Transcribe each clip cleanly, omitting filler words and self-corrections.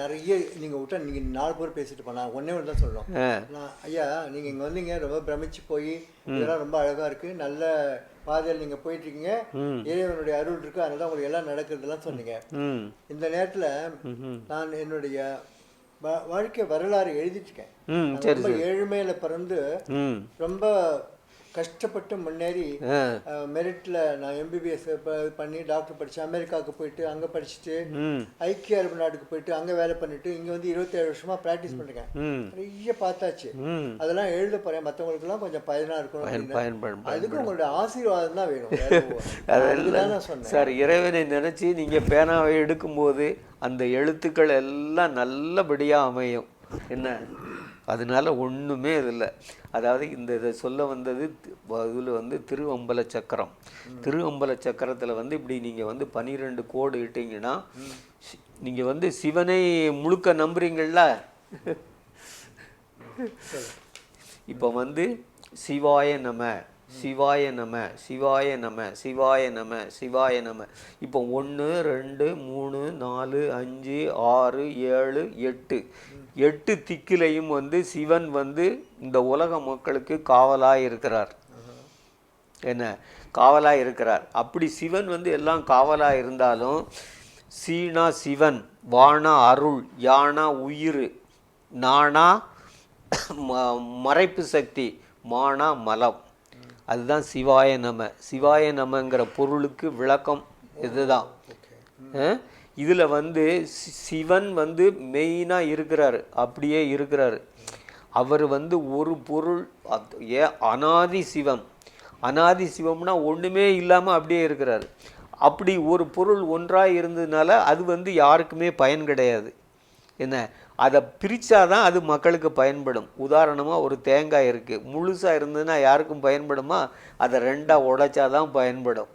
நிறைய நீங்கள் விட்டா நீங்கள் 4 பேர் பேசிட்டு போனா ஒன்றே ஒன்று தான் சொல்லணும். நான் ஐயா நீங்கள் இங்கே வந்தீங்க, ரொம்ப பிரமிச்சு போய் இதெல்லாம் ரொம்ப அழகாக இருக்குது, நல்ல பாதையில் நீங்கள் போயிட்டுருக்கீங்க, இறைவனுடைய அருள் இருக்குது, அதனால தான் உங்களுக்கு எல்லாம் நடக்கிறதுலாம் சொன்னீங்க. இந்த நேரத்தில் நான் என்னுடைய வாழ்க்கை வரலாறு எழுதிட்டுருக்கேன். ரொம்ப ஏழ்மையில் பிறந்து ரொம்ப கஷ்டப்பட்டு முன்னேறி மெரிட்டில் நான் எம்பிபிஎஸ் பண்ணி டாக்டர் படித்து அமெரிக்காவுக்கு போயிட்டு அங்கே படிச்சுட்டு ஐக்கிய அரபு நாட்டுக்கு போயிட்டு அங்கே வேலை பண்ணிட்டு இங்கே வந்து 27 வருஷமாக ப்ராக்டிஸ் பண்ணிருக்கேன். நிறைய பார்த்தாச்சு. அதெல்லாம் எழுத போகிறேன், மற்றவங்களுக்குலாம் கொஞ்சம் பயனாக இருக்கணும். அதுக்கு உங்களோட ஆசீர்வாதம் தான் வேணும். அதுதான் நான் சொன்னேன் சார். இறைவனை நினச்சி நீங்கள் பேனாவை எடுக்கும்போது அந்த எழுத்துக்கள் எல்லாம் நல்லபடியாக அமையும். என்ன அதனால ஒன்றுமே இல்லை. அதாவது இந்த இதை சொல்ல வந்தது இதில் வந்து திருவம்பல சக்கரம். திருவம்பல சக்கரத்தில் வந்து இப்படி நீங்கள் வந்து 12 கோடு இட்டீங்கன்னா நீங்கள் வந்து சிவனை முழுக்க நம்புறீங்களா? இப்போ வந்து சிவாய நம, சிவாய நம, சிவாய நம, சிவாய நம, சிவாய நம. இப்போ 1 2 3 4 5 6 7 8 திக்கிலையும் வந்து சிவன் வந்து இந்த உலக மக்களுக்கு காவலாக இருக்கிறார். என்ன காவலாக இருக்கிறார். அப்படி சிவன் வந்து எல்லாம் காவலாக இருந்தாலும் சீனா சிவன், வானா அருள், யானா உயிர், நானா மறைப்பு சக்தி, மானா மலம். அதுதான் சிவாய நம. சிவாய நமங்கிற பொருளுக்கு விளக்கம் இதுதான். இதில் வந்து சிவன் வந்து மெயினாக இருக்கிறாரு, அப்படியே இருக்கிறாரு. அவர் வந்து ஒரு பொருள் அனாதி சிவம். அனாதி சிவம்னா ஒன்றுமே இல்லாமல் அப்படியே இருக்கிறாரு. அப்படி ஒரு பொருள் ஒன்றாக இருந்ததுனால அது வந்து யாருக்குமே பயன் கிடையாது. என்ன அதை பிரித்தாதான் அது மக்களுக்கு பயன்படும். உதாரணமாக ஒரு தேங்காய் இருக்குது, முழுசாக இருந்ததுன்னா யாருக்கும் பயன்படுமா? அதை 2ஆக உடைச்சாதான் பயன்படும்.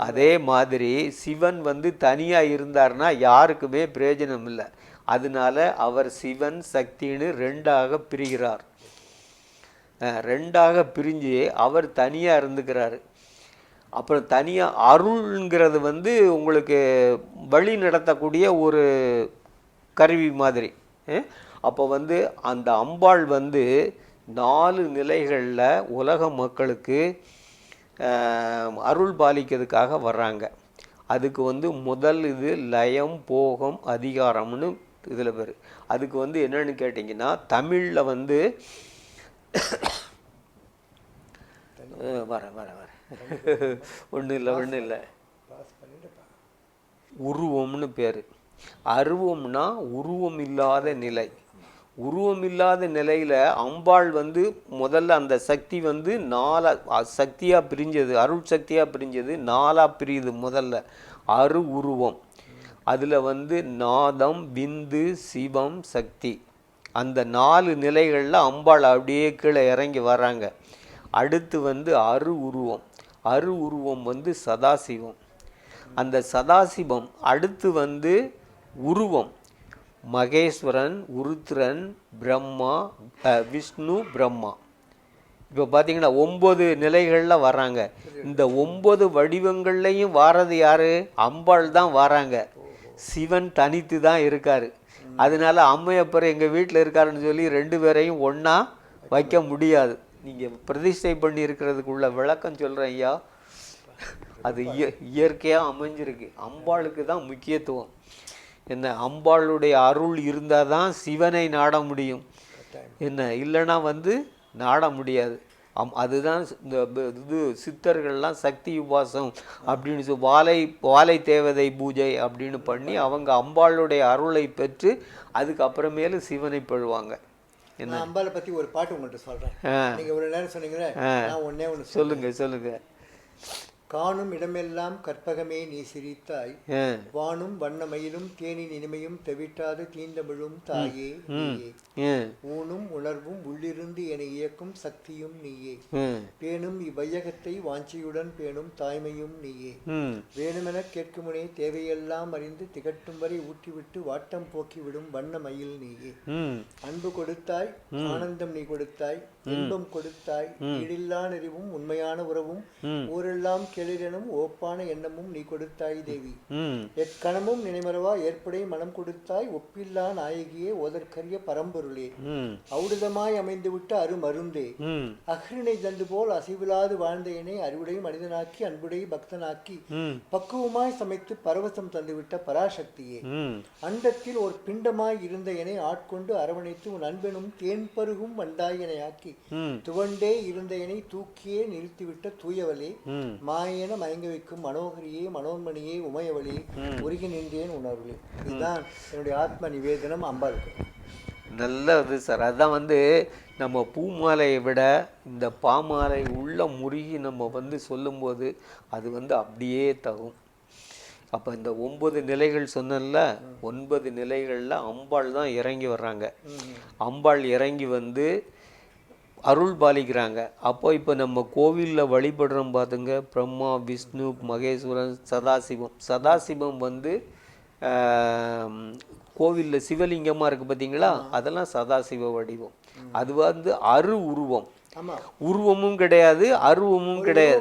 அதே மாதிரி சிவன் வந்து தனியாக இருந்தார்னா யாருக்குமே பிரயோஜனம் இல்லை. அதனால அவர் சிவன் சக்தின்னு 2ஆக பிரிகிறார். 2ஆக பிரிஞ்சு அவர் தனியாக இருந்துக்கிறாரு. அப்புறம் தனியாக அருள்ங்கிறது வந்து உங்களுக்கு வழி நடத்தக்கூடிய ஒரு கருவி மாதிரி. அப்போ வந்து அந்த அம்பாள் வந்து 4 நிலைகளில் உலக மக்களுக்கு அருள் பாலிக்கிறதுக்காக வர்றாங்க. அதுக்கு வந்து முதல் இது லயம் போகம் அதிகாரம்னு இதில் பேர். அதுக்கு வந்து என்னன்னு கேட்டிங்கன்னா தமிழில் வந்து வர ஒன்றும் இல்லை உருவம்னு பேர். அருவம்னா உருவம் இல்லாத நிலை. உருவம் இல்லாத நிலையில் அம்பாள் வந்து முதல்ல அந்த சக்தி வந்து 4 சக்தியாக பிரிஞ்சது, அருள் சக்தியாக பிரிஞ்சது 4ஆக பிரியுது. முதல்ல அரு உருவம், அதில் வந்து நாதம், விந்து, சிவம், சக்தி. அந்த 4 நிலைகளில் அம்பாள் அப்படியே கீழே இறங்கி வராங்க. அடுத்து வந்து அரு உருவம். அரு உருவம் வந்து சதாசிவம். அந்த சதாசிவம் அடுத்து வந்து உருவம் மகேஸ்வரன், உருத்ரன், பிரம்மா, விஷ்ணு, பிரம்மா. இப்போ பார்த்தீங்கன்னா 9 நிலைகளில் வர்றாங்க. இந்த 9 வடிவங்கள்லையும் வாரது யார்? அம்பாள் தான் வராங்க. சிவன் தனித்து தான் இருக்கார். அதனால அம்மையப்பர் எங்கள் வீட்டில் இருக்காருன்னு சொல்லி 2 பேரையும் ஒன்றா வைக்க முடியாது. நீங்கள் பிரதிஷ்டை பண்ணி இருக்கிறதுக்குள்ள விளக்கம் சொல்கிறேன் ஐயா. அது இயற்கையாக அமைஞ்சிருக்கு. அம்பாளுக்கு தான் முக்கியத்துவம். என்ன அம்பாளுடைய அருள் இருந்தால் தான் சிவனை நாட முடியும். என்ன இல்லைன்னா வந்து நாட முடியாது. அதுதான் இந்த இது சித்தர்கள்லாம் சக்தி உபாசம் அப்படின்னு சொல்லி வாழை தேவதை பூஜை அப்படின்னு பண்ணி அவங்க அம்பாளுடைய அருளை பெற்று அதுக்கப்புறமேலு சிவனை பழுவாங்க. என்ன அம்பாளை பற்றி ஒரு பாட்டு உங்கள்கிட்ட சொல்கிறேன். நீங்கள் ஒரு நேரம் சொன்னீங்களே, நான் ஒன்றே ஒன்று சொல்லுங்க. காணும் இடமெல்லாம் கற்பகமே நீ சிரித்தாய், வானும் வண்ணமயிலும் தேனின் இனிமையும் தெவிட்டாது தீந்தமிழும் தாயே நீயே, ஊனும் உணர்வும் உள்ளிருந்து என இயக்கும் சக்தியும் நீயே, பேணும் இவ்வையகத்தை வாஞ்சியுடன் பேணும் தாய்மையும் நீயே, வேணுமென கேட்குமுனே தேவையெல்லாம் அறிந்து திகட்டும் வரை ஊட்டிவிட்டு வாட்டம் போக்கிவிடும் வண்ணமயில் நீயே, அன்பு கொடுத்தாய், ஆனந்தம் நீ கொடுத்தாய், இன்பம் கொடுத்தாய், ஈடில்லா நெறிவும் உண்மையான உறவும் ஊரெல்லாம் கெளிரெனும் ஓப்பான எண்ணமும் நீ கொடுத்தாய் தேவி. எக்கணமும் நினைமறவா ஏற்படை மனம் கொடுத்தாய் ஒப்பில்லா நாயகியே ஓதற்கரிய பரம்பொருளே. ஔடதமாய் அமைந்துவிட்ட அருமருந்தே. அஹ்ரிணை தந்து போல் அசைவிலாது வாழ்ந்தையனை அறிவுடை மனிதனாக்கி அன்புடை பக்தனாக்கி பக்குவமாய் சமைத்து பரவசம் தந்துவிட்ட பராசக்தியே. அண்டத்தில் ஒரு பிண்டமாய் இருந்த எனை ஆட்கொண்டு அரவணைத்து உன் அன்பெனும் தேன் பருகும் வண்டாயனை ஆக்கி துவண்டே இருந்த எனை தூக்கியே நிறுத்திவிட்ட தூயவளே. மாயன மயங்க வைக்கும் மனோகரியே மனோன்மணியே உமையவளே உருகி நின்றேன் உணர்வுலே. இதுதான் என்னுடைய ஆத்ம நிவேதனம் அம்பாளுக்கு. நல்லது சார். அதான் நம்ம பூமாலையை விட இந்த பாமாலை உள்ள முருகி நம்ம சொல்லும்போது அது அப்படியே தகும். அப்போ இந்த 9 நிலைகள் சொன்னல, 9 நிலைகளில் அம்பாள் தான் இறங்கி வர்றாங்க. அம்பாள் இறங்கி அருள் பாலிக்கிறாங்க. அப்போ இப்போ நம்ம கோவிலில் வழிபடுறோம் பார்த்துங்க, பிரம்மா விஷ்ணு மகேஸ்வரன் சதாசிவம். சதாசிவம் கோவிலில் சிவலிங்கமாக இருக்குது பார்த்தீங்களா, அதெல்லாம் சதாசிவ வடிவம். அது அரு உருவம், உருவமும் கிடையாது அருவமும் கிடையாது.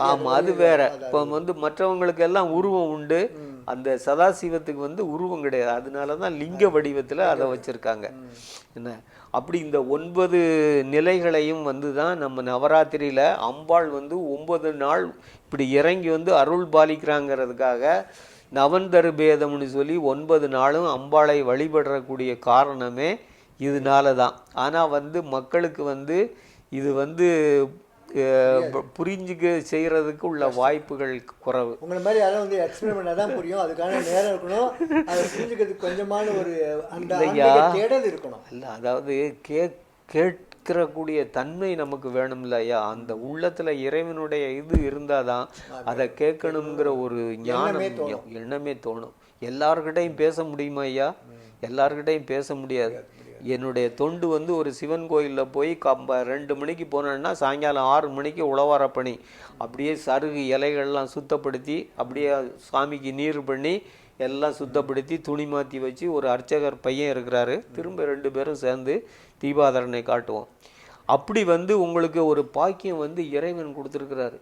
ஆமாம், அது வேற. இப்போ மற்றவங்களுக்கு எல்லாம் உருவம் உண்டு, அந்த சதாசிவத்துக்கு உருவம் கிடையாது. அதனால தான் லிங்க வடிவத்தில் அதை வச்சுருக்காங்க. என்ன அப்படி இந்த 9 நிலைகளையும் தான் நம்ம நவராத்திரியில் அம்பாள் 9 நாள் இப்படி இறங்கி அருள் பாலிக்கிறாங்கிறதுக்காக நவந்தரு பேதம்னு சொல்லி 9 நாளும் அம்பாளை வழிபடக்கூடிய காரணமே இதனால தான். ஆனால் மக்களுக்கு இது புரிஞ்சுக்க செய்கிறதுக்கு உள்ள வாய்ப்புகள் குறைவு. உங்களை மாதிரி யாரும் எக்ஸ்பிளைன் பண்ணால் தான் புரியும். அதுக்கான நேரம் இருக்கணும், அதை புரிஞ்சுக்கிறதுக்கு கொஞ்சமான ஒரு தேடல் இருக்கணும். இல்லை, அதாவது கேட்கக்கூடிய தன்மை நமக்கு வேணும் இல்லையா? அந்த உள்ளத்தில் இறைவனுடைய இது இருந்தால் தான் அதை கேட்கணுங்கிற ஒரு ஞானம் எண்ணமே தோணும். எல்லார்கிட்டையும் பேச முடியுமா ஐயா? எல்லார்கிட்டையும் பேச முடியாது. என்னுடைய தொண்டு ஒரு சிவன் கோயிலில் போய் 2 மணிக்கு போனேன்னா சாயங்காலம் 6 மணிக்கு உழவார பணி, அப்படியே சருகு இலைகள்லாம் சுத்தப்படுத்தி அப்படியே சாமிக்கு நீர் பண்ணி எல்லாம் சுத்தப்படுத்தி துணி மாற்றி வச்சு ஒரு அர்ச்சகர் பையன் இருக்கிறாரு, திரும்ப 2 பேரும் சேர்ந்து தீபாதரனை காட்டுவோம். அப்படி உங்களுக்கு ஒரு பாக்கியம் இறைவன் கொடுத்துருக்கிறாரு.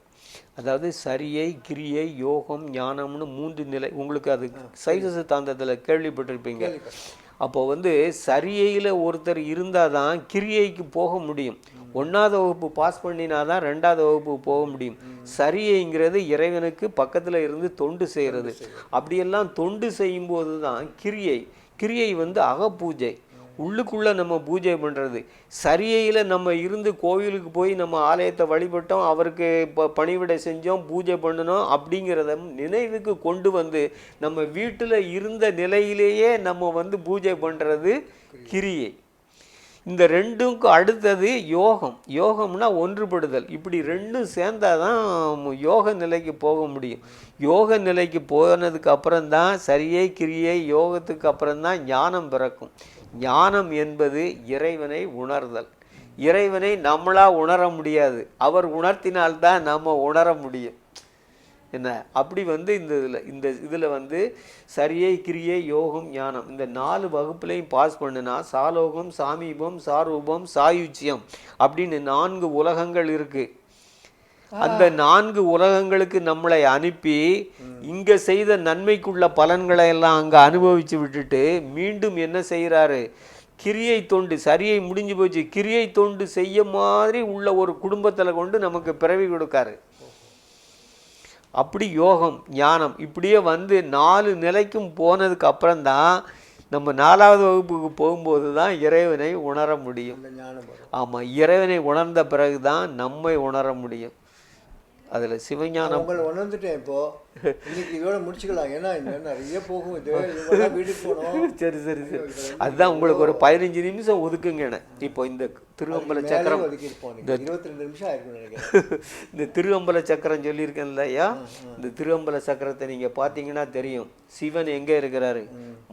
அதாவது சரியை கிரியை யோகம் ஞானம்னு 3 நிலை. உங்களுக்கு அது சைவ சித்தாந்தத்தில் கேள்விப்பட்டிருப்பீங்க. அப்போ சரியையில் ஒருத்தர் இருந்தால் தான் கிரியைக்கு போக முடியும். 1ஆவது வகுப்பு பாஸ் பண்ணினா தான் 2ஆவது வகுப்பு போக முடியும். சரியைங்கிறது இறைவனுக்கு பக்கத்தில் இருந்து தொண்டு செய்கிறது. அப்படியெல்லாம் தொண்டு செய்யும்போது தான் கிரியை அகப்பூஜை, உள்ளுக்குள்ளே நம்ம பூஜை பண்ணுறது. சரியையில் நம்ம இருந்து கோவிலுக்கு போய் நம்ம ஆலயத்தை வழிபட்டோம், அவருக்கு இப்போ பணிவிடை செஞ்சோம், பூஜை பண்ணினோம் அப்படிங்கிறத நினைவுக்கு கொண்டு நம்ம வீட்டில் இருந்த நிலையிலேயே நம்ம பூஜை பண்ணுறது கிரியை. இந்த 2க்கு அடுத்தது யோகம். யோகம்னா ஒன்றுபடுதல். இப்படி 2ம் சேர்ந்தால் தான் யோக நிலைக்கு போக முடியும். யோக நிலைக்கு போனதுக்கு அப்புறம்தான் சரியை கிரியை யோகத்துக்கு அப்புறம்தான் ஞானம் பிறக்கும். ஞானம் என்பது இறைவனை உணர்தல். இறைவனை நம்மளாக உணர முடியாது, அவர் உணர்த்தினால்தான் நம்ம உணர முடியும். என்ன அப்படி இந்த இதில் சரியை கிரியை யோகம் ஞானம் இந்த 4 வகுப்புலையும் பாஸ் பண்ணுனா சாலோகம் சாமீபம் சாரூபம் சாயுச்சியம் அப்படின்னு 4 உலகங்கள் இருக்குது. அந்த 4 உலகங்களுக்கு நம்மளை அனுப்பி இங்கே செய்த நன்மைக்குள்ள பலன்களை எல்லாம் அங்கே அனுபவித்து விட்டுட்டு மீண்டும் என்ன செய்கிறாரு? கிரியை தொண்டு, சரியை முடிஞ்சு போச்சு, கிரியை தொண்டு செய்ய மாதிரி உள்ள ஒரு குடும்பத்தில் கொண்டு நமக்கு பிறவி கொடுக்காரு. அப்படி யோகம் ஞானம் இப்படியே 4 நிலைக்கும் போனதுக்கு அப்புறம்தான் நம்ம 4ஆவது வகுப்புக்கு போகும்போது தான் இறைவனை உணர முடியும். ஆமாம், இறைவனை உணர்ந்த பிறகு தான் நம்மை உணர முடியும். அதில் சிவஞானம் உங்களை உணர்ந்துட்டேன். இப்போ இன்னைக்கு இதோட முடிச்சுக்கலாம், ஏன்னா நிறைய போகும். இது வீட்டுக்கு போகணும். சரி சரி சரி, அதுதான் உங்களுக்கு ஒரு 15 நிமிஷம் ஒதுக்குங்க. இப்போ இந்த திருவம்பல சக்கரம் இந்த 22 நிமிஷம் ஆயிருக்கும் நினைக்கிறேன். இந்த திருவம்பல சக்கரம் சொல்லியிருக்கேன் இல்லையா? இந்த திருவம்பல சக்கரத்தை நீங்கள் பார்த்தீங்கன்னா தெரியும், சிவன் எங்கே இருக்கிறாரு?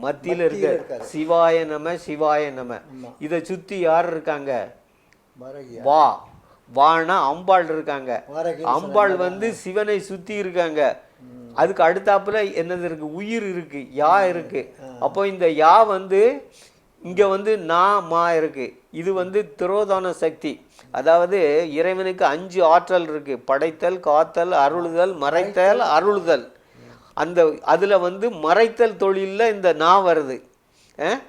மத்தியில் இருக்க. சிவாய நம சிவாய நம. இதை சுற்றி யார் இருக்காங்க? வா வானா அம்பாள் இருக்காங்க. அம்பாள் சிவனை சுத்தி இருக்காங்க. அதுக்கு அடுத்தாப்புல என்னது இருக்கு? உயிர் இருக்கு, யா இருக்கு. அப்போ இந்த யா இங்கே வந்து நான் மா இருக்கு. இது வந்து திரோதான சக்தி. அதாவது இறைவனுக்கு 5 ஆற்றல் இருக்கு: படைத்தல், காத்தல், அருளுதல், மறைத்தல், அருளுதல். அந்த அதில் வந்து மறைத்தல் தொழிலில் இந்த நா வருது,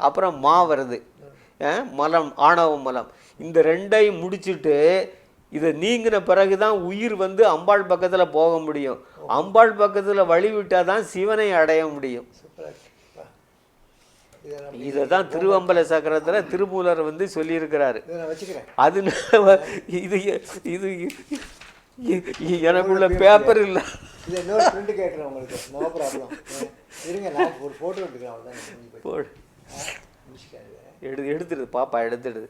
அப்புறம் மா வருது, மலம், ஆணவ மலம். இந்த ரெண்டையும் முடிச்சுட்டு இதை நீங்கின பிறகு தான் உயிர் வந்து அம்பாள் பக்கத்தில் போக முடியும். அம்பாள் பக்கத்தில் வழி விட்டால் தான் சிவனை அடைய முடியும். இதை தான் திருவம்பல சக்கரத்தில் திருமூலர் வந்து சொல்லியிருக்கிறாரு. அது இது இது எனக்குள்ள பேப்பர் இல்லை. எடுத்துடுது பாப்பா, எடுத்துடுது.